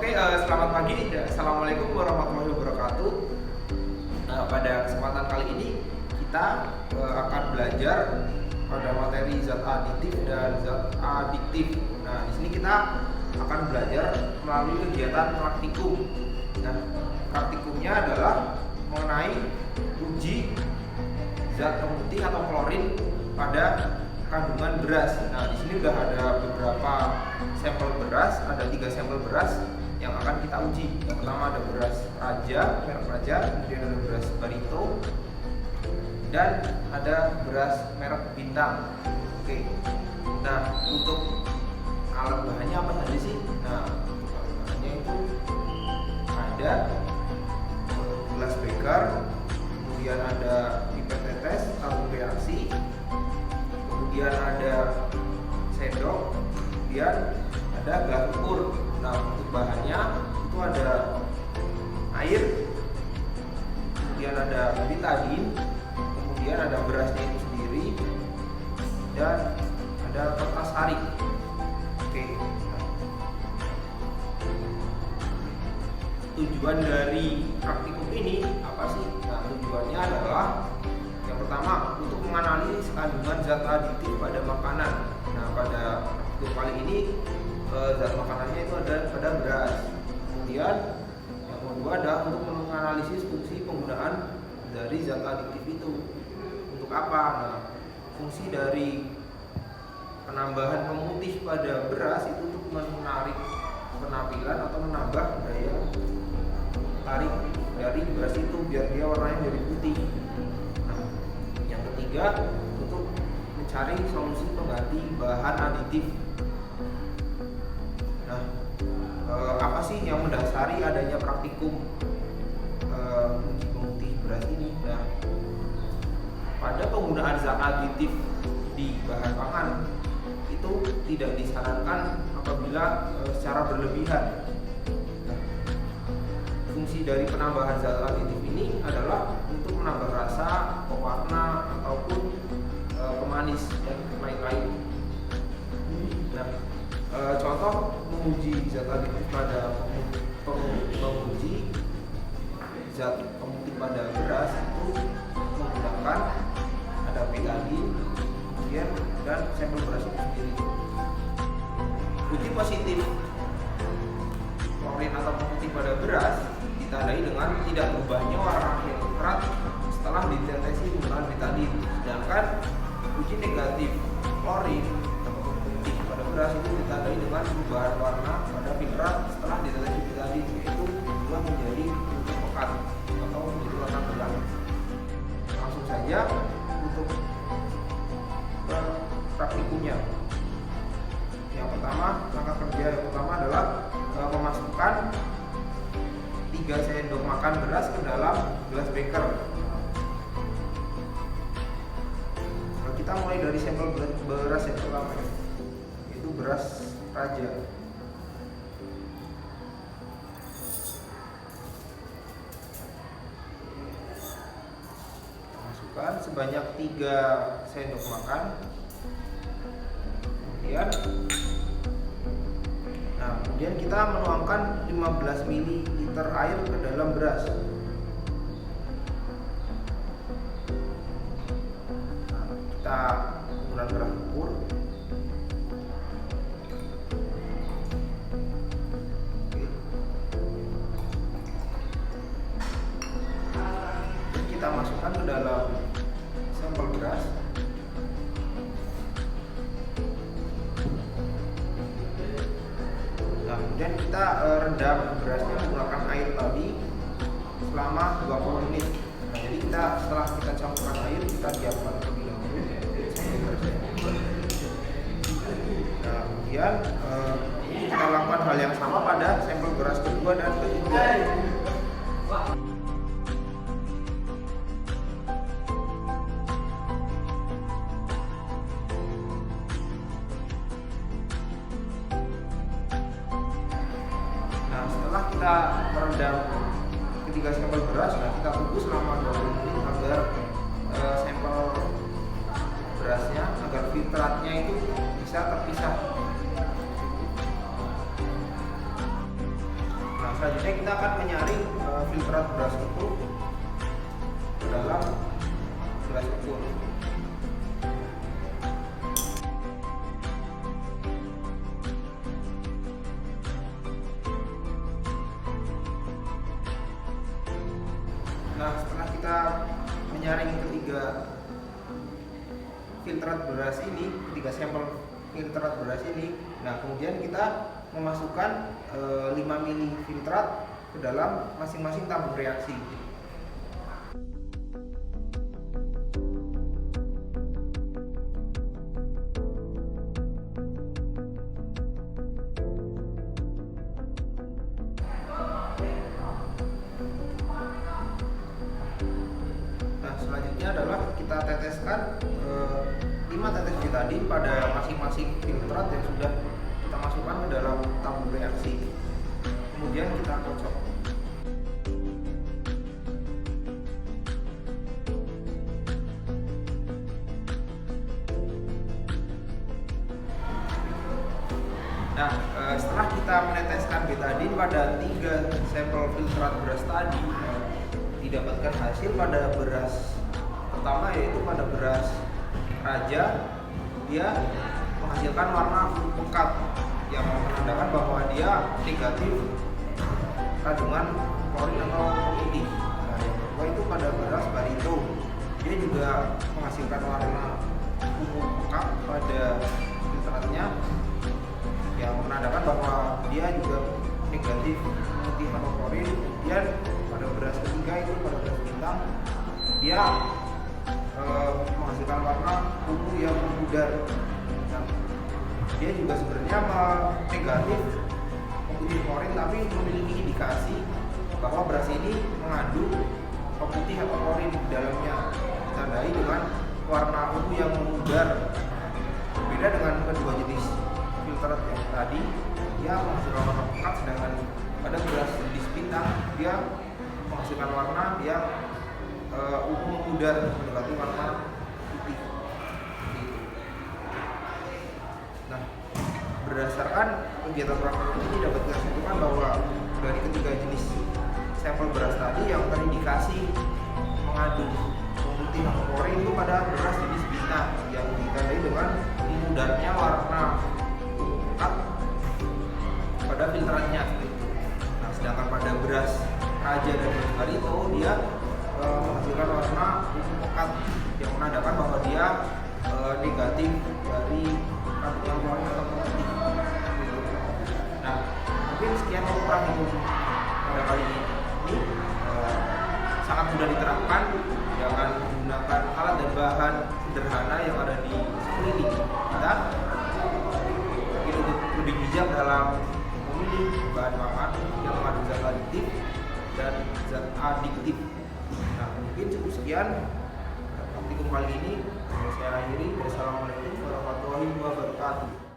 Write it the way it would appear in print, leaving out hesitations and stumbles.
Selamat pagi. Assalamualaikum warahmatullahi wabarakatuh. Nah, pada kesempatan kali ini kita akan belajar pada materi zat aditif dan zat adiktif. Nah, di sini kita akan belajar melalui kegiatan praktikum. Nah, praktikumnya adalah mengenai uji zat pemutih atau klorin pada kandungan beras. Nah, di sini udah ada beberapa sampel beras, ada 3 sampel beras yang akan kita uji. Yang pertama ada beras Raja, merek Raja, kemudian ada beras Barito, dan ada beras merek Bintang. Oke. Nah, untuk alat bahannya apa saja sih? Nah, alat bahannya itu ada gelas beker, kemudian ada pipet tetes, tabung reaksi, kemudian ada sendok, kemudian ada gelas ukur. Nah, untuk bahannya itu ada air, kemudian ada betadin, kemudian ada berasnya itu sendiri, dan ada kertas harik. Oke. Tujuan dari praktikum ini apa sih? Nah, tujuannya adalah yang pertama untuk menganalisis kandungan zat aditif pada makanan. Nah, pada praktikum kali ini zat makanannya itu ada pada beras. Kemudian yang kedua adalah untuk menganalisis fungsi penggunaan dari zat aditif itu. Untuk apa? Nah, fungsi dari penambahan pemutih pada beras itu untuk menarik penampilan atau menambah daya tarik dari beras itu biar dia warnanya jadi putih. Nah, yang ketiga untuk mencari solusi pengganti bahan aditif. Nah, apa sih yang mendasari adanya praktikum uji pemutih beras ini? Nah, pada penggunaan zat aditif di bahan pangan itu tidak disarankan apabila secara berlebihan. Nah, fungsi dari penambahan zat aditif ini adalah untuk menambah rasa, pewarna, ataupun pemanis dan lain-lain. Nah, contoh menguji zat aditif pada menguji zat pemutih pada beras itu menggunakan ada betadin, kemudian dan sampel beras itu sendiri. Uji positif klorin atau pemutih pada beras ditandai dengan tidak berubahnya warna filtrat setelah ditetesi menggunakan betadin. Sedangkan uji negatif klorin beras itu ditandai dengan perubahan warna pada filtrat setelah ditetes betadin, yaitu berubah menjadi putih pekat atau menjadi warna gelap. Langsung saja untuk praktikumnya. Yang pertama, langkah kerja yang pertama adalah memasukkan 3 sendok makan beras ke dalam gelas beker. Kita mulai dari sampel beras yang pertama, yaitu beras Raja. Masukkan sebanyak 3 sendok makan. Kemudian kita menuangkan 15 ml air ke dalam beras. Nah, kita menggunakan gelas ukur. Kita masukkan ke dalam sampel beras. Nah, kemudian kita rendam berasnya menggunakan air tadi selama 20 menit. Nah, jadi setelah kita campurkan air, kita diamkan terlebih dahulu. Nah, kemudian kita lakukan hal yang sama pada sampel beras kedua dan ketiga. Setelah kita merendam ketiga sampel beras, nah kita tunggu selama 20 menit agar sampel berasnya, agar filtratnya itu bisa terpisah. selanjutnya kita akan menyaring filtrat beras itu ke dalam gelas ukur. Nah, setelah kita menyaring ketiga filtrat beras ini, ketiga sampel filtrat beras ini, nah kemudian kita memasukkan 5 mili filtrat ke dalam masing-masing tabung reaksi. Selanjutnya adalah kita teteskan 5 tetes betadin pada masing-masing filtrat yang sudah kita masukkan ke dalam tabung reaksi. Kemudian kita kocok. Nah, setelah kita meneteskan betadin pada 3 sampel filtrat beras tadi, didapatkan hasil pada beras pertama, yaitu pada beras Raja. Dia menghasilkan warna pekat yang menandakan bahwa dia negatif kandungan klorin atau pemutih. Nah, yang kedua itu pada beras Barito, dia juga menghasilkan warna ungu pekat pada filtratnya yang menandakan bahwa dia juga negatif pemutih atau klorin. Kemudian pada beras ketiga itu pada beras Bintang, dia menghasilkan warna ungu yang memudar. Nah, dia juga sebenarnya negatif pemutih klorin, tapi memiliki indikasi bahwa beras ini mengandung pemutih atau klorin di dalamnya, ditandai dengan warna ungu yang memudar. Berbeda dengan kedua jenis filtrat yang tadi, dia menghasilkan warna pekat, sedangkan pada beras Bintang dia menghasilkan warna yang ungu memudar mendekati warna putih. Nah, berdasarkan kegiatan praktek ini dapat kita simpulkan bahwa dari ketiga jenis sampel beras tadi yang terindikasi mengandung pemutih atau klorin itu pada beras jenis Bintang yang ditandai dengan memudarnya warna pekat pada filtratnya. Nah, sedangkan pada beras Raja dan beras Barito dia menghasilkan warna ungu pekat yang menandakan bahwa dia negatif dari kandungan klorin atau pemutih. Nah, mungkin sekian praktikum pada kali ini. Sangat mudah diterapkan dengan menggunakan alat dan bahan sederhana yang ada di sekeliling kita. Kita lebih bijak dalam memilih bahan pangan yang mengandung zat adiktif dan zat adiktif. Nah, mungkin cukup sekian praktikum kali ini. Saya akhiri. Wassalamualaikum warahmatullahi wabarakatuh.